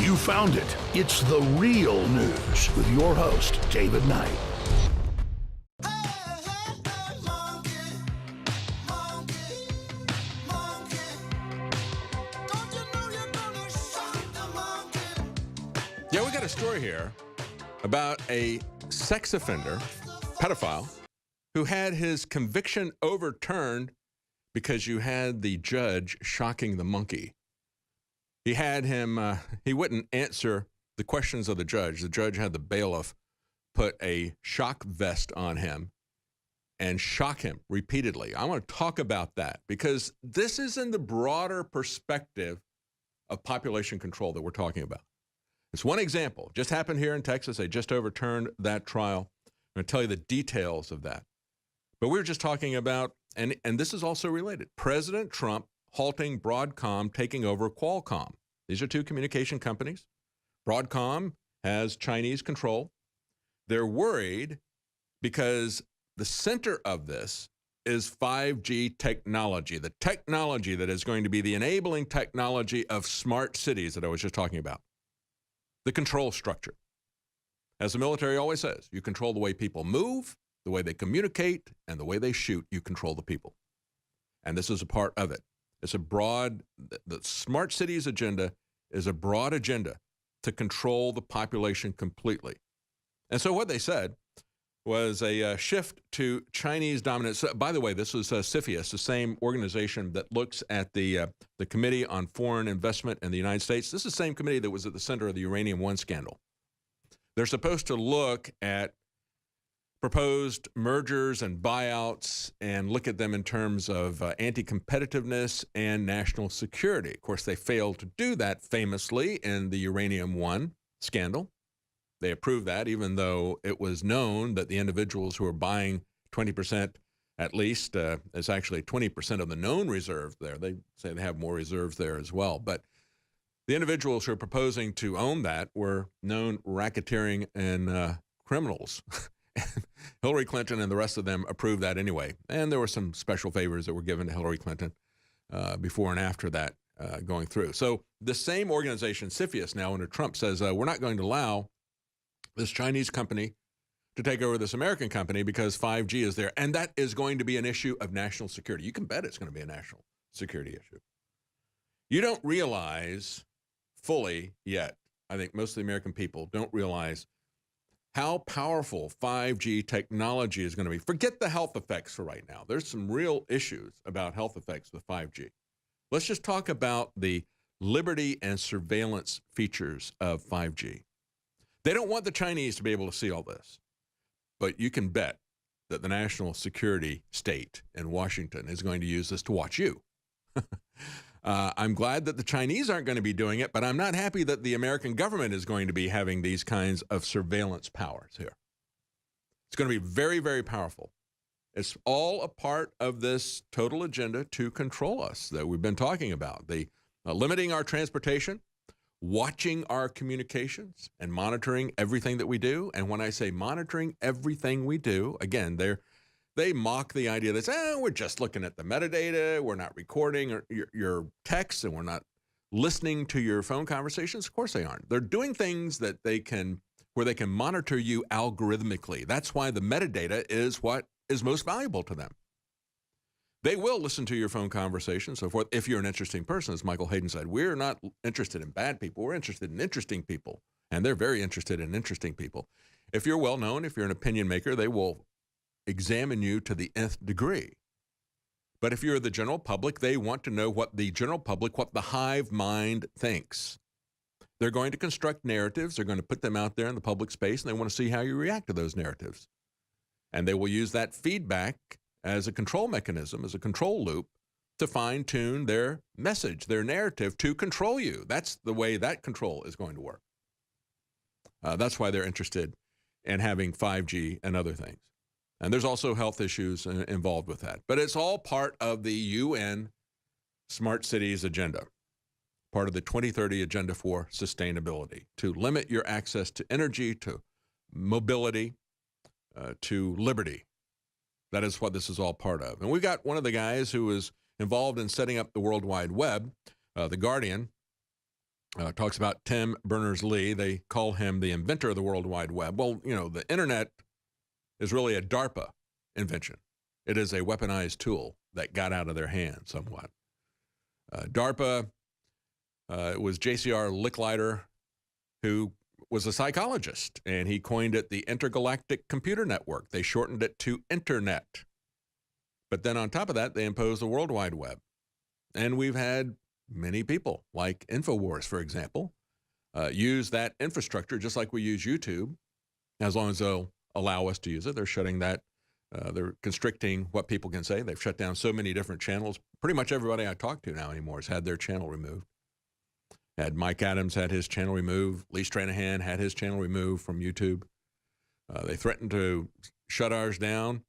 You found it. It's the real news with your host, David Knight. Yeah, we got a story here about a sex offender, pedophile, who had his conviction overturned because you had the judge shocking the monkey. He had him, he wouldn't answer the questions of the judge. The judge had the bailiff put a shock vest on him and shock him repeatedly. I want to talk about that because this is in the broader perspective of population control that we're talking about. It's one example. Just happened here in Texas. They just overturned that trial. I'm going to tell you the details of that. But we were just talking about, and this is also related, President Trump halting Broadcom taking over Qualcomm. These are two communication companies. Broadcom has Chinese control. They're worried because the center of this is 5G technology, the technology that is going to be the enabling technology of smart cities that I was just talking about. The control structure. As the military always says, you control the way people move, the way they communicate, and the way they shoot, you control the people. And this is a part of it. It's a broad, the smart cities agenda is a broad agenda to control the population completely. And so what they said was a shift to Chinese dominance. By the way, this was CFIUS, the same organization that looks at the Committee on Foreign Investment in the United States. This is the same committee that was at the center of the Uranium One scandal. They're supposed to look at proposed mergers and buyouts and look at them in terms of anti-competitiveness and national security. Of course, they failed to do that famously in the Uranium One scandal. They approved that, even though it was known that the individuals who are buying 20% at least is actually 20% of the known reserves there. They say they have more reserves there as well. But the individuals who are proposing to own that were known racketeering and criminals. Hillary Clinton and the rest of them approved that anyway. And there were some special favors that were given to Hillary Clinton before and after that going through. So the same organization, CFIUS, now under Trump says, we're not going to allow this Chinese company to take over this American company because 5G is there. And that is going to be an issue of national security. You can bet it's going to be a national security issue. You don't realize fully yet, I think most of the American people don't realize how powerful 5G technology is going to be. Forget the health effects for right now. There's some real issues about health effects with 5G. Let's just talk about the liberty and surveillance features of 5G. They don't want the Chinese to be able to see all this, but you can bet that the national security state in Washington is going to use this to watch you. I'm glad that the Chinese aren't going to be doing it, but I'm not happy that the American government is going to be having these kinds of surveillance powers here. It's going to be very, very powerful. It's all a part of this total agenda to control us that we've been talking about. The limiting our transportation, watching our communications, and monitoring everything that we do. And when I say monitoring everything we do, again, they mock the idea that we're just looking at the metadata, we're not recording your texts, and we're not listening to your phone conversations. Of course they aren't. They're doing things that where they can monitor you algorithmically. That's why the metadata is what is most valuable to them. They will listen to your phone conversations, so forth, if you're an interesting person. As Michael Hayden said, we're not interested in bad people. We're interested in interesting people, and they're very interested in interesting people. If you're well-known, if you're an opinion maker, they will examine you to the nth degree. But if you're the general public, they want to know what the general public, what the hive mind thinks. They're going to construct narratives. They're going to put them out there in the public space, and they want to see how you react to those narratives. And they will use that feedback as a control mechanism, as a control loop, to fine-tune their message, their narrative, to control you. That's the way that control is going to work. That's why they're interested in having 5G and other things. And there's also health issues involved with that. But it's all part of the UN Smart Cities agenda, part of the 2030 Agenda for Sustainability, to limit your access to energy, to mobility, to liberty. That is what this is all part of. And we got one of the guys who was involved in setting up the World Wide Web, The Guardian, talks about Tim Berners-Lee. They call him the inventor of the World Wide Web. Well, the internet is really a DARPA invention. It is a weaponized tool that got out of their hands somewhat. DARPA, it was J.C.R. Licklider, who was a psychologist, and he coined it the Intergalactic Computer Network. They shortened it to Internet. But then on top of that, they imposed the World Wide Web. And we've had many people, like InfoWars, for example, use that infrastructure just like we use YouTube. As long as they'll allow us to use it, they're shutting that. They're constricting what people can say. They've shut down so many different channels. Pretty much everybody I talk to now anymore has had their channel removed. Had Mike Adams had his channel removed. Lee Stranahan had his channel removed from YouTube. They threatened to shut ours down.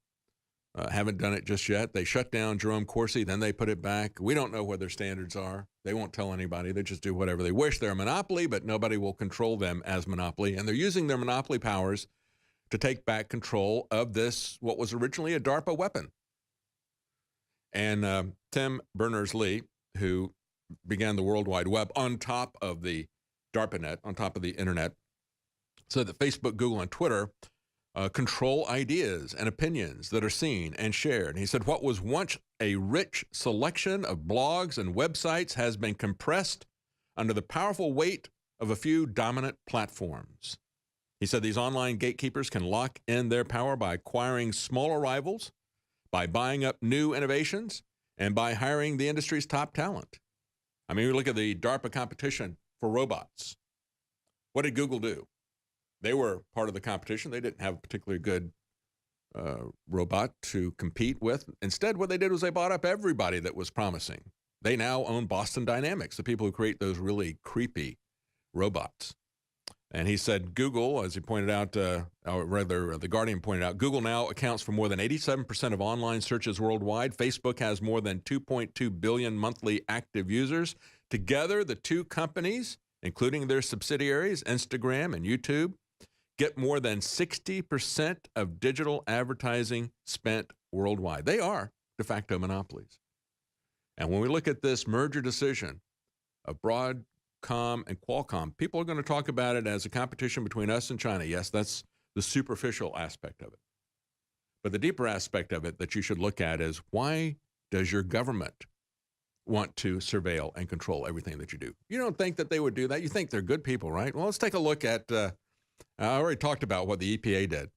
Haven't done it just yet. They shut down Jerome Corsi, then they put it back. We don't know what their standards are. They won't tell anybody. They just do whatever they wish. They're a monopoly, but nobody will control them as monopoly. And they're using their monopoly powers to take back control of this, what was originally a DARPA weapon. And Tim Berners-Lee, who began the World Wide Web on top of the DARPANet, on top of the internet, said that Facebook, Google, and Twitter control ideas and opinions that are seen and shared. He said what was once a rich selection of blogs and websites has been compressed under the powerful weight of a few dominant platforms. He said these online gatekeepers can lock in their power by acquiring smaller rivals, by buying up new innovations, and by hiring the industry's top talent. I mean, we look at the DARPA competition for robots. What did Google do? They were part of the competition. They didn't have a particularly good robot to compete with. Instead, what they did was they bought up everybody that was promising. They now own Boston Dynamics, the people who create those really creepy robots. And he said Google, as he pointed out, or rather The Guardian pointed out, Google now accounts for more than 87% of online searches worldwide. Facebook has more than 2.2 billion monthly active users. Together, the two companies, including their subsidiaries, Instagram and YouTube, get more than 60% of digital advertising spent worldwide. They are de facto monopolies. And when we look at this merger decision of Broadcom and Qualcomm, people are going to talk about it as a competition between us and China. Yes, that's the superficial aspect of it. But the deeper aspect of it that you should look at is, why does your government want to surveil and control everything that you do? You don't think that they would do that. You think they're good people, right? Well, let's take a look at, I already talked about what the EPA did.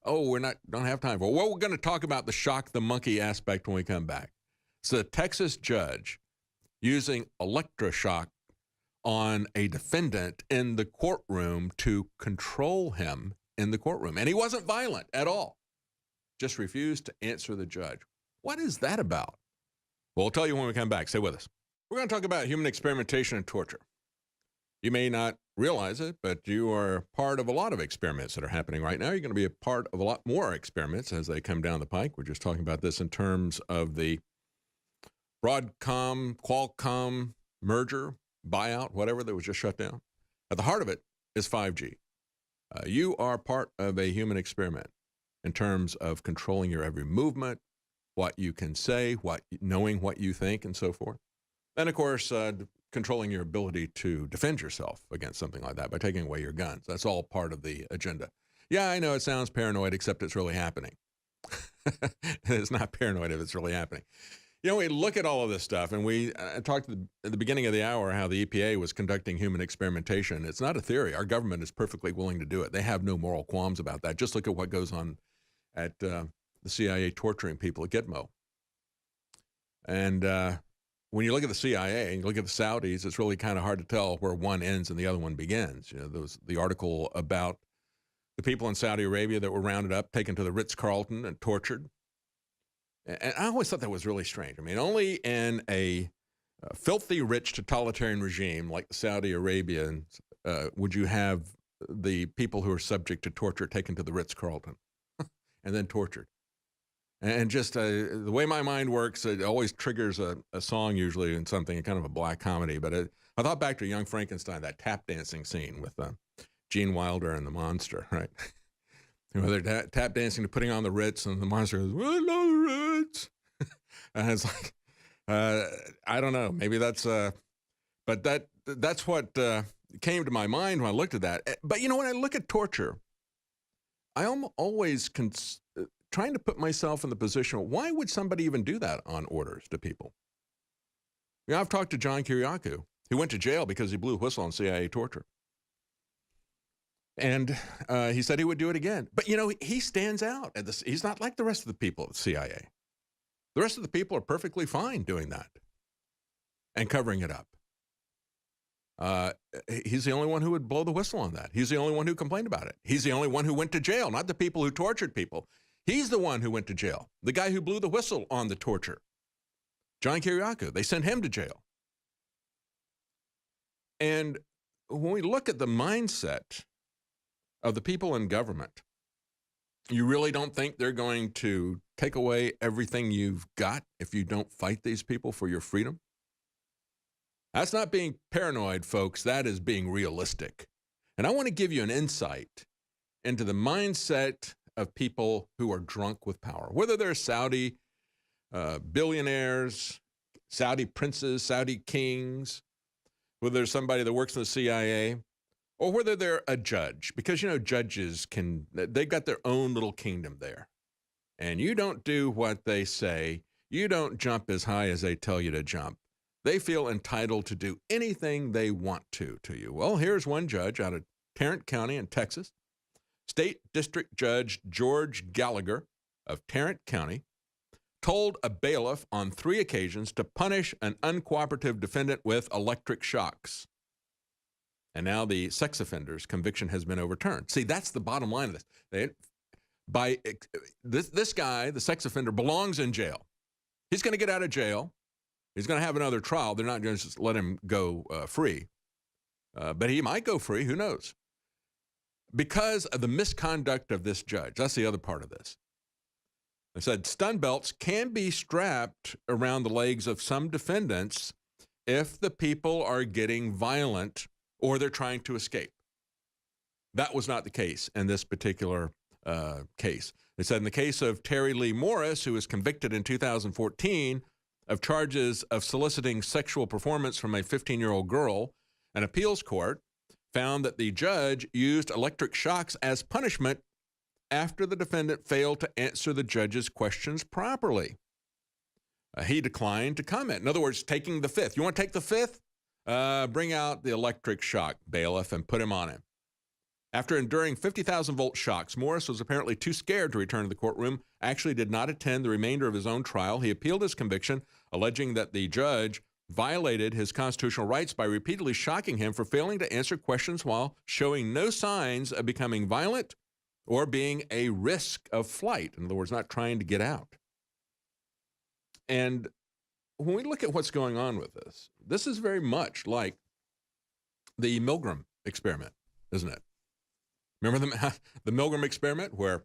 Oh, don't have time for it. Well, we're going to talk about the shock the monkey aspect when we come back. So a Texas judge using electroshock on a defendant in the courtroom to control him in the courtroom. And he wasn't violent at all. Just refused to answer the judge. What is that about? Well, we'll tell you when we come back. Stay with us. We're going to talk about human experimentation and torture. You may not realize it, but you are part of a lot of experiments that are happening right now. You're going to be a part of a lot more experiments as they come down the pike. We're just talking about this in terms of the Broadcom, Qualcomm merger, buyout, whatever that was just shut down. At the heart of it is 5G. You are part of a human experiment in terms of controlling your every movement, what you can say, knowing what you think, and so forth. And of course, controlling your ability to defend yourself against something like that by taking away your guns. That's all part of the agenda. Yeah, I know it sounds paranoid, except it's really happening. It's not paranoid if it's really happening. You know, we look at all of this stuff, and we talked at the beginning of the hour how the EPA was conducting human experimentation. It's not a theory. Our government is perfectly willing to do it. They have no moral qualms about that. Just look at what goes on at the CIA torturing people at Gitmo. And when you look at the CIA and you look at the Saudis, it's really kind of hard to tell where one ends and the other one begins. You know, the article about the people in Saudi Arabia that were rounded up, taken to the Ritz-Carlton and tortured. And I always thought that was really strange. I mean, only in a filthy rich totalitarian regime like Saudi Arabia would you have the people who are subject to torture taken to the Ritz-Carlton and then tortured. And just the way my mind works, it always triggers a song usually in something, kind of a black comedy. But I thought back to Young Frankenstein, that tap dancing scene with Gene Wilder and the monster, right? You know, they're tap dancing to Putting on the Ritz, and the monster goes, "Well, no Ritz." And it's like, I don't know, maybe that's But that's what came to my mind when I looked at that. But, when I look at torture, I am always trying to put myself in the position, why would somebody even do that on orders to people? I've talked to John Kiriakou, who went to jail because he blew a whistle on CIA torture. And he said he would do it again. But, he stands out. He's not like the rest of the people at the CIA. The rest of the people are perfectly fine doing that and covering it up. He's the only one who would blow the whistle on that. He's the only one who complained about it. He's the only one who went to jail, not the people who tortured people. He's the one who went to jail. The guy who blew the whistle on the torture. John Kiriakou, they sent him to jail. And when we look at the mindset of the people in government, you really don't think they're going to take away everything you've got if you don't fight these people for your freedom? That's not being paranoid, folks. That is being realistic. And I want to give you an insight into the mindset of people who are drunk with power, whether they're Saudi billionaires, Saudi princes, Saudi kings, whether they're somebody that works in the CIA, or whether they're a judge, because, judges they've got their own little kingdom there. And you don't do what they say. You don't jump as high as they tell you to jump. They feel entitled to do anything they want to you. Well, here's one judge out of Tarrant County in Texas. State District Judge George Gallagher of Tarrant County told a bailiff on 3 occasions to punish an uncooperative defendant with electric shocks. And now the sex offender's conviction has been overturned. See, that's the bottom line of this. This guy, the sex offender, belongs in jail. He's going to get out of jail. He's going to have another trial. They're not going to just let him go free. But he might go free. Who knows? Because of the misconduct of this judge. That's the other part of this. They said stun belts can be strapped around the legs of some defendants if the people are getting violent or they're trying to escape. That was not the case in this particular case. They said in the case of Terry Lee Morris, who was convicted in 2014 of charges of soliciting sexual performance from a 15-year-old girl, an appeals court found that the judge used electric shocks as punishment after the defendant failed to answer the judge's questions properly. He declined to comment. In other words, taking the fifth. You want to take the fifth? Bring out the electric shock, bailiff, and put him on him. After enduring 50,000-volt shocks, Morris was apparently too scared to return to the courtroom, actually did not attend the remainder of his own trial. He appealed his conviction, alleging that the judge violated his constitutional rights by repeatedly shocking him for failing to answer questions while showing no signs of becoming violent or being a risk of flight. In other words, not trying to get out. And when we look at what's going on with this, this is very much like the Milgram experiment, isn't it? Remember the Milgram experiment where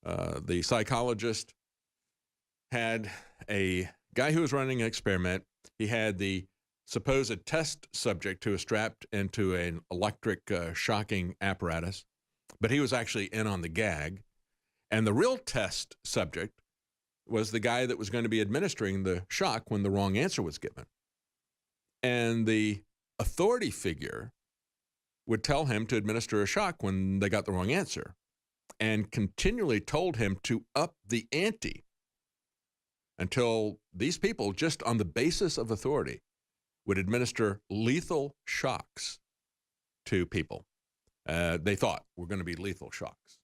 the psychologist had a guy who was running an experiment. He had the supposed test subject who was strapped into an electric shocking apparatus, but he was actually in on the gag. And the real test subject was the guy that was going to be administering the shock when the wrong answer was given. And the authority figure would tell him to administer a shock when they got the wrong answer and continually told him to up the ante until these people, just on the basis of authority, would administer lethal shocks to people. They thought were going to be lethal shocks.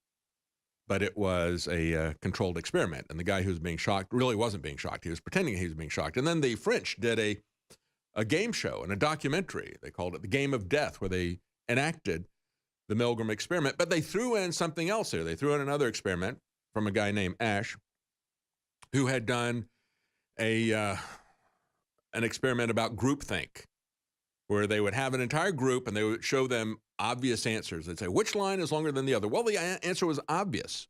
But it was a controlled experiment, and the guy who was being shocked really wasn't being shocked. He was pretending he was being shocked. And then the French did a game show and a documentary. They called it The Game of Death, where they enacted the Milgram experiment, but they threw in something else here. They threw in another experiment from a guy named Ash, who had done an experiment about groupthink, where they would have an entire group and they would show them obvious answers. They'd say, which line is longer than the other? Well, the answer was obvious,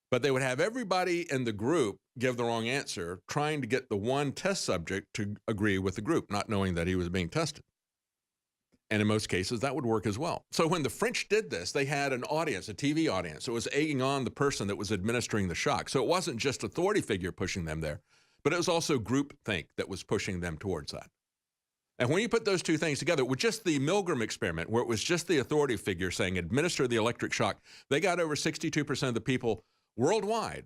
but they would have everybody in the group give the wrong answer, trying to get the one test subject to agree with the group, not knowing that he was being tested. And in most cases, that would work as well. So when the French did this, they had an audience, a TV audience. It was egging on the person that was administering the shock. So it wasn't just authority figure pushing them there, but it was also groupthink that was pushing them towards that. And when you put those two things together with just the Milgram experiment, where it was just the authority figure saying administer the electric shock, they got over 62% of the people worldwide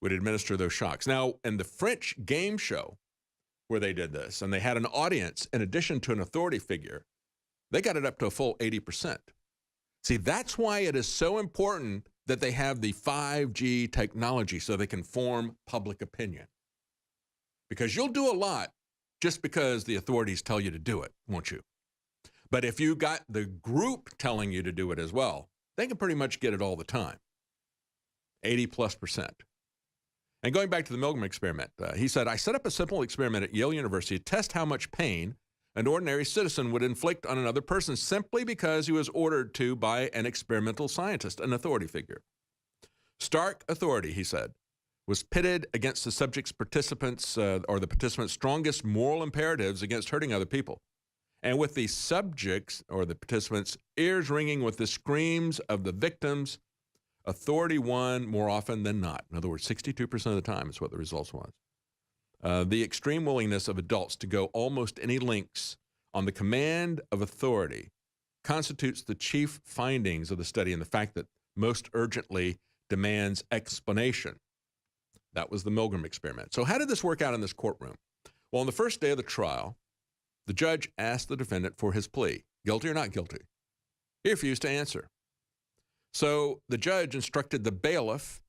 would administer those shocks. Now, in the French game show where they did this, and they had an audience in addition to an authority figure, they got it up to a full 80%. See, that's why it is so important that they have the 5G technology so they can form public opinion. Because you'll do a lot just because the authorities tell you to do it, won't you? But if you got the group telling you to do it as well, they can pretty much get it all the time. 80+%. And going back to the Milgram experiment, he said, I set up a simple experiment at Yale University to test how much pain an ordinary citizen would inflict on another person simply because he was ordered to by an experimental scientist, an authority figure. Stark authority, he said, was pitted against the subject's participants' or the participants' strongest moral imperatives against hurting other people. And with the subjects or the participants' ears ringing with the screams of the victims, authority won more often than not. In other words, 62% of the time is what the results was. The extreme willingness of adults to go almost any lengths on the command of authority constitutes the chief findings of the study and the fact that most urgently demands explanation. That was the Milgram experiment. So how did this work out in this courtroom? Well, on the first day of the trial, the judge asked the defendant for his plea, guilty or not guilty. He refused to answer. So the judge instructed the bailiff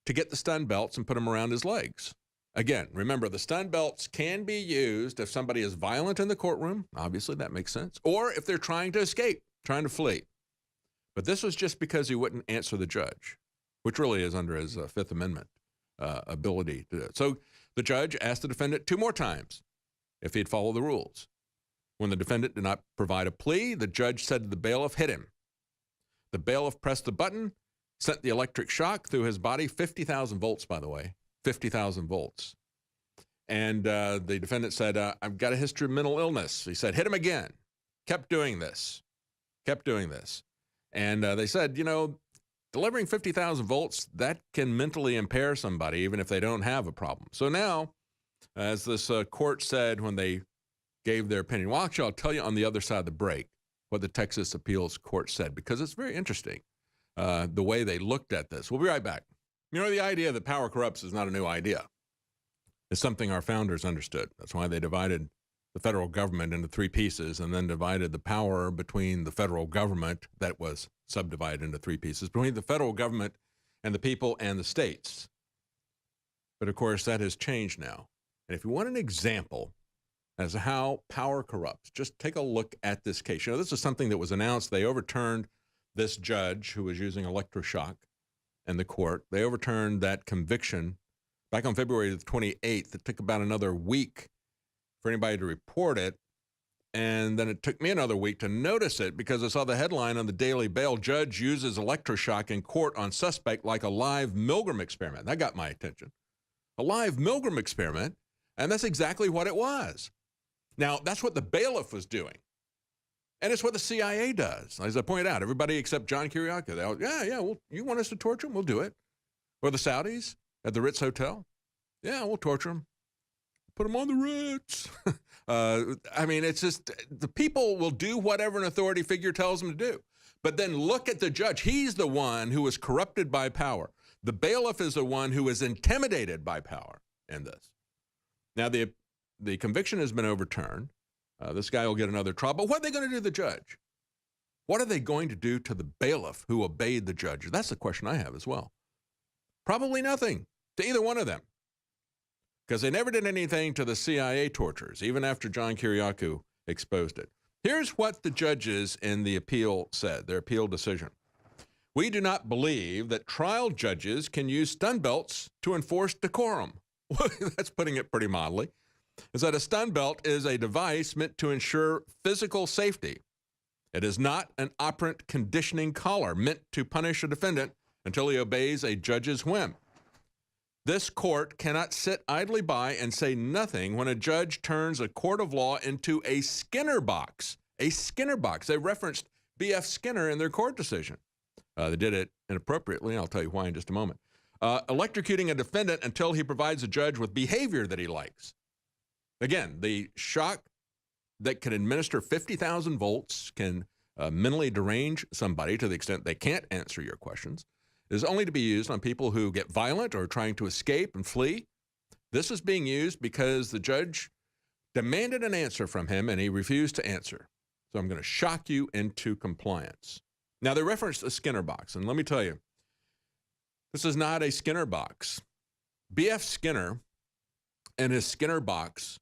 to get the stun belts and put them around his legs. Again, remember, the stun belts can be used if somebody is violent in the courtroom. Obviously, that makes sense. Or if they're trying to escape, trying to flee. But this was just because he wouldn't answer the judge, which really is under his Fifth Amendment ability to do it. So the judge asked the defendant 2 more times if he'd follow the rules. When the defendant did not provide a plea, the judge said to the bailiff, hit him. The bailiff pressed the button, sent the electric shock through his body, 50,000 volts, by the way, 50,000 volts. And the defendant said, I've got a history of mental illness. He said, hit him again. Kept doing this. And they said, you know, delivering 50,000 volts, that can mentally impair somebody, even if they don't have a problem. So now, as this court said when they gave their opinion, well, actually, I'll tell you on the other side of the break what the Texas Appeals Court said, because it's very interesting, the way they looked at this. We'll be right back. You know, the idea that power corrupts is not a new idea. It's something our founders understood. That's why they divided the federal government into 3 pieces and then divided the power between the federal government, that was subdivided into 3 pieces, between the federal government and the people and the states. But of course, that has changed now. And if you want an example as to how power corrupts, just take a look at this case. You know, this is something that was announced. They overturned this judge who was using electroshock in the court. They overturned that conviction back on February the 28th. It took about another week for anybody to report it. And then it took me another week to notice it because I saw the headline on the Daily Bail, judge uses electroshock in court on suspect like a live Milgram experiment. That got my attention. A live Milgram experiment, and that's exactly what it was. Now, that's what the bailiff was doing. And it's what the CIA does. As I pointed out, everybody except John Kiriakou, they all, well, you want us to torture him? We'll do it. Or the Saudis at the Ritz Hotel? Yeah, we'll torture him. Put him on the Ritz. I mean, it's just, the people will do whatever an authority figure tells them to do. But then look at the judge. He's the one who was corrupted by power. The bailiff is the one who is intimidated by power in this. Now, the conviction has been overturned. This guy will get another trial. But what are they going to do to the judge? What are they going to do to the bailiff who obeyed the judge? That's the question I have as well. Probably nothing to either one of them, because they never did anything to the CIA tortures, even after John Kiriakou exposed it. Here's what the judges in the appeal said, their appeal decision. We do not believe that trial judges can use stun belts to enforce decorum. That's putting it pretty mildly. Is that a stun belt is a device meant to ensure physical safety. It is not an operant conditioning collar meant to punish a defendant until he obeys a judge's whim. This court cannot sit idly by and say nothing when a judge turns a court of law into a Skinner box. A Skinner box. They referenced B.F. Skinner in their court decision. They did it inappropriately. I'll tell you why in just a moment. Electrocuting a defendant until he provides a judge with behavior that he likes. Again, the shock that can administer 50,000 volts, can mentally derange somebody to the extent they can't answer your questions, is only to be used on people who get violent or trying to escape and flee. This is being used because the judge demanded an answer from him and he refused to answer. So I'm going to shock you into compliance. Now, they referenced a Skinner box, and let me tell you, this is not a Skinner box. B.F. Skinner and his Skinner box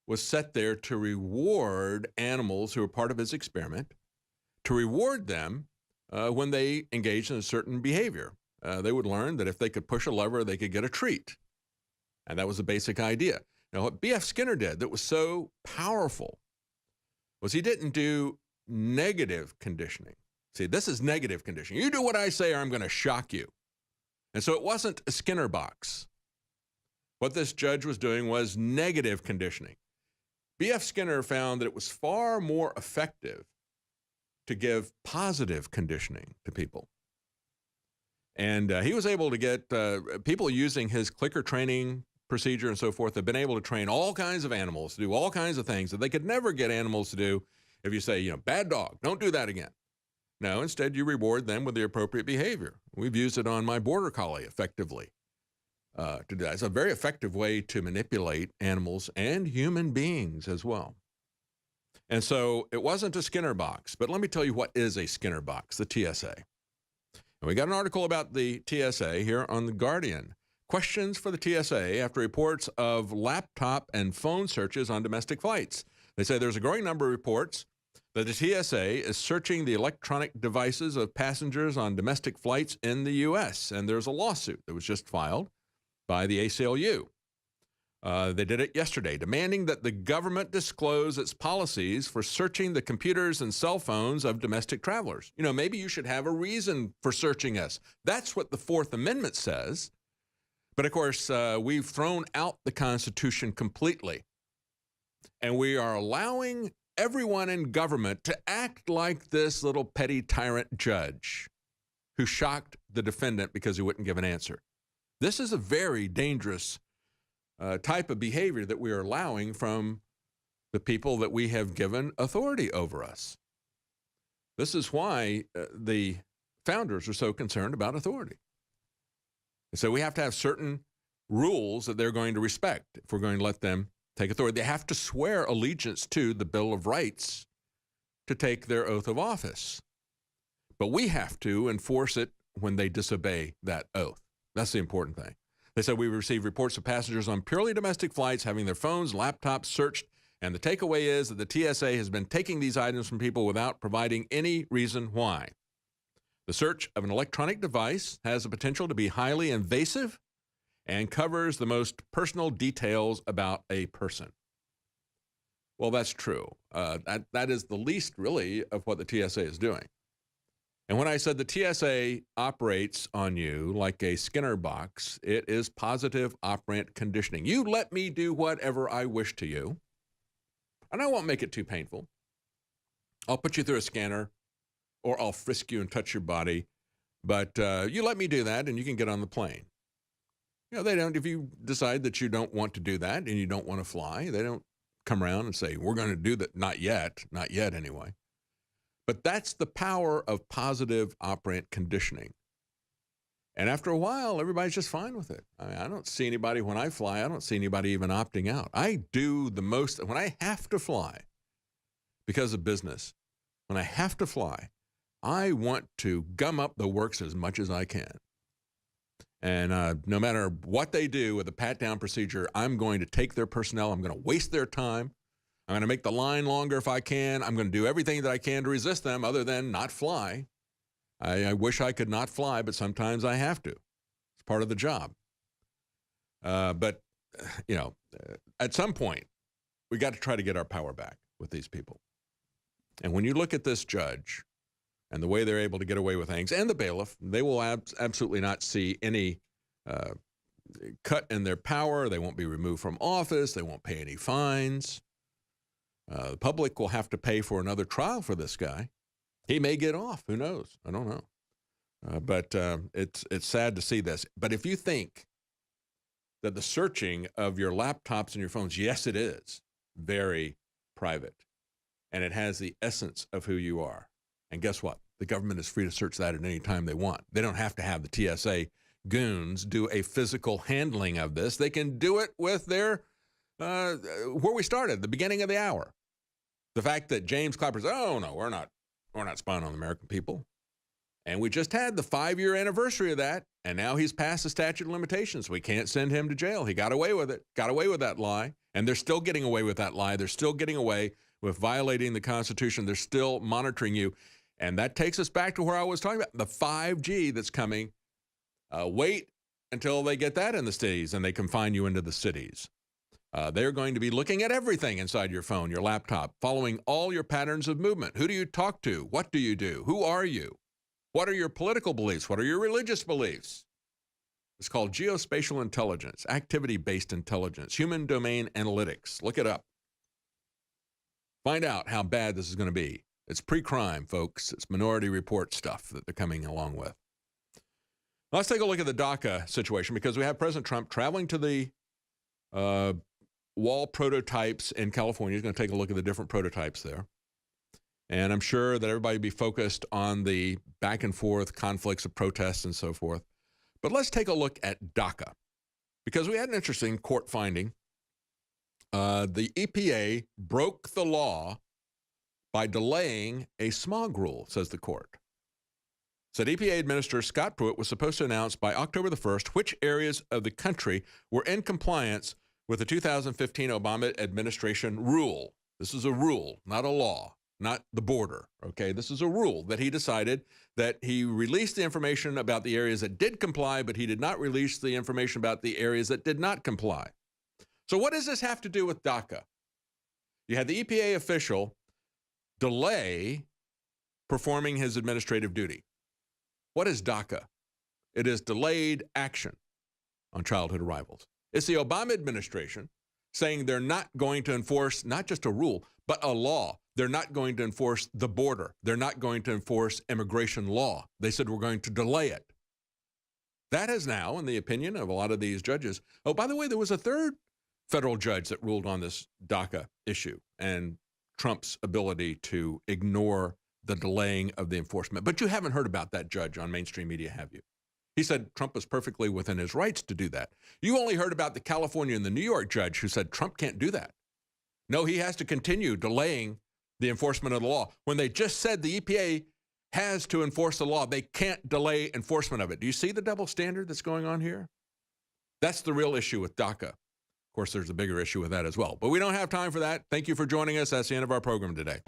was set there to reward animals who were part of his experiment, to reward them when they engaged in a certain behavior. They would learn that if they could push a lever, they could get a treat. And that was the basic idea. Now, what B.F. Skinner did that was so powerful was he didn't do negative conditioning. See, this is negative conditioning. You do what I say or I'm going to shock you. And so it wasn't a Skinner box. What this judge was doing was negative conditioning. B.F. Skinner found that it was far more effective to give positive conditioning to people. And he was able to get people using his clicker training procedure and so forth have been able to train all kinds of animals to do all kinds of things that they could never get animals to do if you say, bad dog, don't do that again. No, instead you reward them with the appropriate behavior. We've used it on my border collie effectively to do that. It's a very effective way to manipulate animals and human beings as well. And so it wasn't a Skinner box, but let me tell you what is a Skinner box, the TSA. And we got an article about the TSA here on The Guardian. Questions for the TSA after reports of laptop and phone searches on domestic flights. They say there's a growing number of reports that the TSA is searching the electronic devices of passengers on domestic flights in the U.S., and there's a lawsuit that was just filed by the ACLU. They did it yesterday, demanding that the government disclose its policies for searching the computers and cell phones of domestic travelers. Maybe you should have a reason for searching us. That's what the Fourth Amendment says. But of course, we've thrown out the Constitution completely. And we are allowing everyone in government to act like this little petty tyrant judge who shocked the defendant because he wouldn't give an answer. This is a very dangerous type of behavior that we are allowing from the people that we have given authority over us. This is why the founders are so concerned about authority. So we have to have certain rules that they're going to respect if we're going to let them take authority. They have to swear allegiance to the Bill of Rights to take their oath of office. But we have to enforce it when they disobey that oath. That's the important thing. They said we received reports of passengers on purely domestic flights having their phones, laptops searched, and the takeaway is that the TSA has been taking these items from people without providing any reason why. The search of an electronic device has the potential to be highly invasive and covers the most personal details about a person. Well, that's true. That is the least, really, of what the TSA is doing. And when I said the TSA operates on you like a Skinner box, it is positive operant conditioning. You let me do whatever I wish to you, and I won't make it too painful. I'll put you through a scanner, or I'll frisk you and touch your body, but you let me do that, and you can get on the plane. They don't, if you decide that you don't want to do that and you don't want to fly, they don't come around and say, we're going to do that. Not yet anyway. But that's the power of positive operant conditioning. And after a while, everybody's just fine with it. I don't see anybody when I fly. I don't see anybody even opting out. I do the most when I have to fly because of business. When I have to fly, I want to gum up the works as much as I can. And no matter what they do with a pat-down procedure, I'm going to take their personnel. I'm going to waste their time. I'm going to make the line longer if I can. I'm going to do everything that I can to resist them other than not fly. I wish I could not fly, but sometimes I have to. It's part of the job. But at some point, we got to try to get our power back with these people. And when you look at this judge and the way they're able to get away with things, and the bailiff, they will absolutely not see any cut in their power. They won't be removed from office. They won't pay any fines. The public will have to pay for another trial for this guy. He may get off. Who knows? I don't know. But it's sad to see this. But if you think that the searching of your laptops and your phones, yes, it is very private. and it has the essence of who you are. And guess what? The government is free to search that at any time they want. They don't have to have the TSA goons do a physical handling of this. They can do it with their, where we started, the beginning of the hour. The fact that James Clapper said, oh, no, we're not spying on the American people. And we just had the 5-year anniversary of that, and now he's past the statute of limitations. We can't send him to jail. He got away with it, got away with that lie, and they're still getting away with that lie. They're still getting away with violating the Constitution. They're still monitoring you. And that takes us back to where I was talking about, the 5G that's coming. Wait until they get that in the cities and they confine you into the cities. They're going to be looking at everything inside your phone, your laptop, following all your patterns of movement. Who do you talk to? What do you do? Who are you? What are your political beliefs? What are your religious beliefs? It's called geospatial intelligence, activity-based intelligence, human domain analytics. Look it up. Find out how bad this is going to be. It's pre-crime, folks. It's Minority Report stuff that they're coming along with. Let's take a look at the DACA situation, because we have President Trump traveling to the wall prototypes in California. He's going to take a look at the different prototypes there. And I'm sure that everybody will be focused on the back and forth conflicts of protests and so forth. But let's take a look at DACA, because we had an interesting court finding. The EPA broke the law by delaying a smog rule, says the court. Said EPA Administrator Scott Pruitt was supposed to announce by October the 1st which areas of the country were in compliance with the 2015 Obama administration rule. This is a rule, not a law, not the border, okay? This is a rule that he decided that he released the information about the areas that did comply, but he did not release the information about the areas that did not comply. So what does this have to do with DACA? You had the EPA official delay performing his administrative duty. What is DACA? It is delayed action on childhood arrivals. It's the Obama administration saying they're not going to enforce not just a rule, but a law. They're not going to enforce the border. They're not going to enforce immigration law. They said we're going to delay it. That is now, in the opinion of a lot of these judges. Oh, by the way, there was a third federal judge that ruled on this DACA issue and Trump's ability to ignore the delaying of the enforcement. But you haven't heard about that judge on mainstream media, have you? He said Trump was perfectly within his rights to do that. You only heard about the California and the New York judge who said Trump can't do that. No, he has to continue delaying the enforcement of the law. When they just said the EPA has to enforce the law, they can't delay enforcement of it. Do you see the double standard that's going on here? That's the real issue with DACA. Of course, there's a bigger issue with that as well. But we don't have time for that. Thank you for joining us. That's the end of our program today.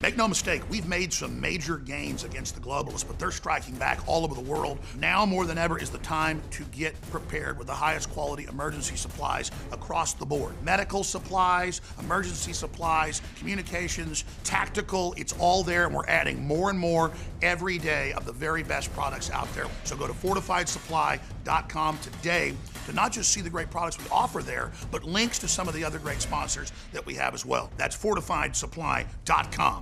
Make no mistake, we've made some major gains against the globalists, but they're striking back all over the world. Now more than ever is the time to get prepared with the highest quality emergency supplies across the board. Medical supplies, emergency supplies, communications, tactical, it's all there, and we're adding more and more every day of the very best products out there. So go to fortifiedsupply.com today to not just see the great products we offer there, but links to some of the other great sponsors that we have as well. That's fortifiedsupply.com.